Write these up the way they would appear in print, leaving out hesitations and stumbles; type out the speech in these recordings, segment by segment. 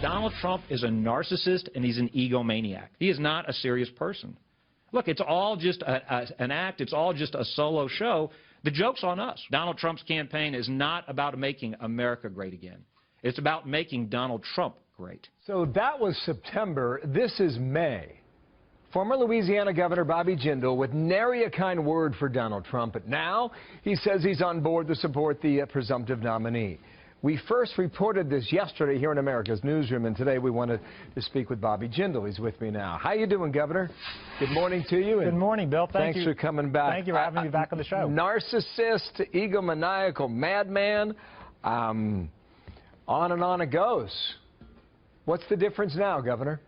Donald Trump is a narcissist and he's an egomaniac. He is not a serious person. Look, it's all just an act. It's all just a solo show. The joke's on us. Donald Trump's campaign is not about making America great again. It's about making Donald Trump great. So that was September. This is May. Former Louisiana Governor Bobby Jindal with nary a kind word for Donald Trump, but now he says he's on board to support the presumptive nominee. We first reported this yesterday here in America's Newsroom, and today we wanted to speak with Bobby Jindal. He's with me now. How you doing, Governor? Good morning to you. Good morning, Bill. Thank you. Thanks for coming back. Thank you for having me back on the show. Narcissist, egomaniacal, madman, on and on it goes. What's the difference now, Governor?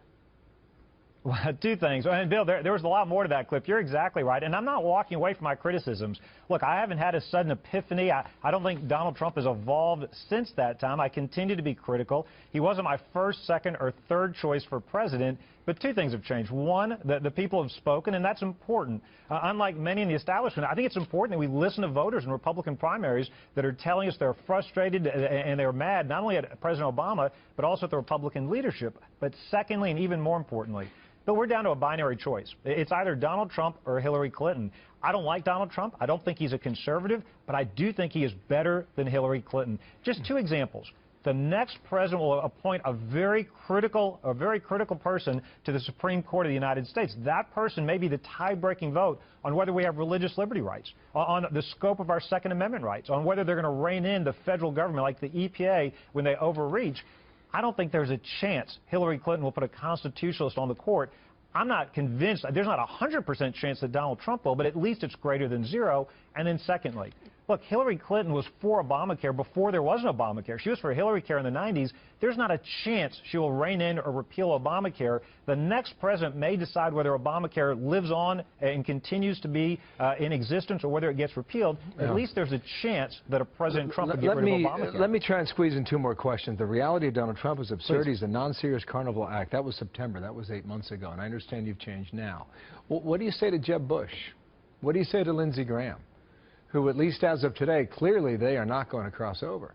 Well, two things. And Bill, there was a lot more to that clip. You're exactly right. And I'm not walking away from my criticisms. Look, I haven't had a sudden epiphany. I don't think Donald Trump has evolved since that time. I continue to be critical. He wasn't my first, second, or third choice for president. But two things have changed. One, the people have spoken, and that's important. Unlike many in the establishment, I think it's important that we listen to voters in Republican primaries that are telling us they're frustrated and they're mad, not only at President Obama, but also at the Republican leadership. But secondly, and even more importantly, but we're down to a binary choice. It's either Donald Trump or Hillary Clinton. I don't like Donald Trump. I don't think he's a conservative, but I do think he is better than Hillary Clinton. Just two examples. The next president will appoint a very critical person to the Supreme Court of the United States. That person may be the tie-breaking vote on whether we have religious liberty rights, on the scope of our Second Amendment rights, on whether they're going to rein in the federal government like the EPA when they overreach. I don't think there's a chance Hillary Clinton will put a constitutionalist on the court. I'm not convinced. There's not a 100% chance that Donald Trump will, but at least it's greater than zero. And then secondly, look, Hillary Clinton was for Obamacare before there was an Obamacare. She was for Hillary Care in the 90s. There's not a chance she will rein in or repeal Obamacare. The next president may decide whether Obamacare lives on and continues to be in existence or whether it gets repealed. Yeah. At least there's a chance that a President Trump will get rid of Obamacare. Let me try and squeeze in two more questions. The reality of Donald Trump is absurd. He's a non-serious carnival act. That was September. That was 8 months ago. And I understand you've changed now. Well, what do you say to Jeb Bush? What do you say to Lindsey Graham, who, at least as of today, clearly they are not going to cross over?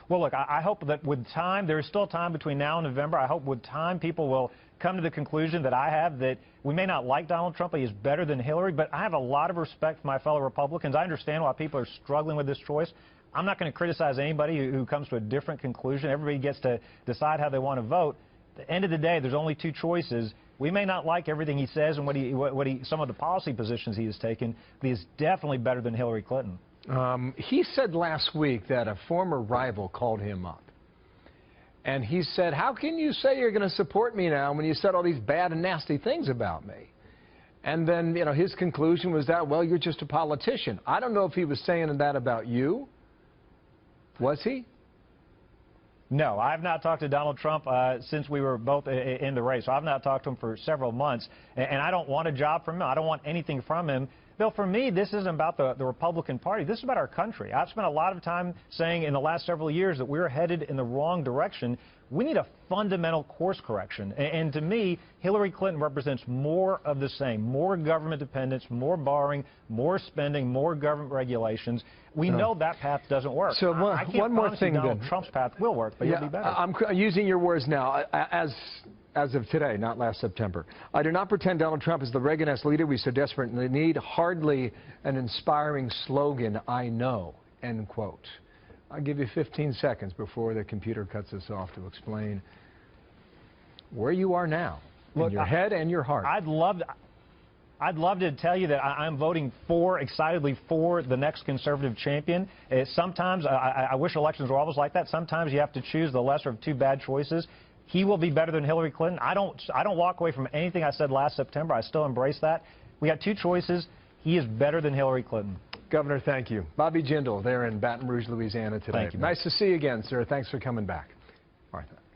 Well, look, I hope that with time, there is still time between now and November. I hope with time people will come to the conclusion that I have, that we may not like Donald Trump, but he is better than Hillary. But I have a lot of respect for my fellow Republicans. I understand why people are struggling with this choice. I'm not going to criticize anybody who comes to a different conclusion. Everybody gets to decide how they want to vote. At the end of the day, there's only two choices. We may not like everything he says and some of the policy positions he has taken, but he is definitely better than Hillary Clinton. He said last week that a former rival called him up. And he said, how can you say you're going to support me now when you said all these bad and nasty things about me? And then, you know, his conclusion was that, well, you're just a politician. I don't know if he was saying that about you. Was he? No, I've not talked to Donald Trump since we were both in the race. So I've not talked to him for several months, and I don't want a job from him. I don't want anything from him. Bill, for me, this isn't about the Republican Party. This is about our country. I've spent a lot of time saying in the last several years that we're headed in the wrong direction. We need a fundamental course correction. And to me, Hillary Clinton represents more of the same, more government dependence, more borrowing, more spending, more government regulations. We know that path doesn't work. So one more thing, Donald Trump's path will work, but he'll be better. I'm using your words now as of today, not last September. I do not pretend Donald Trump is the Reagan-esque leader we so desperately need. Hardly an inspiring slogan, I know, end quote. I'll give you 15 seconds before the computer cuts us off to explain where you are now, in your head and your heart. I'd love to tell you that I'm voting excitedly for the next conservative champion. Sometimes, I wish elections were always like that. Sometimes you have to choose the lesser of two bad choices. He will be better than Hillary Clinton. I don't walk away from anything I said last September. I still embrace that. We got two choices. He is better than Hillary Clinton. Governor, thank you. Bobby Jindal there in Baton Rouge, Louisiana today. Thank you. Nice to see you again, sir. Thanks for coming back. Martha.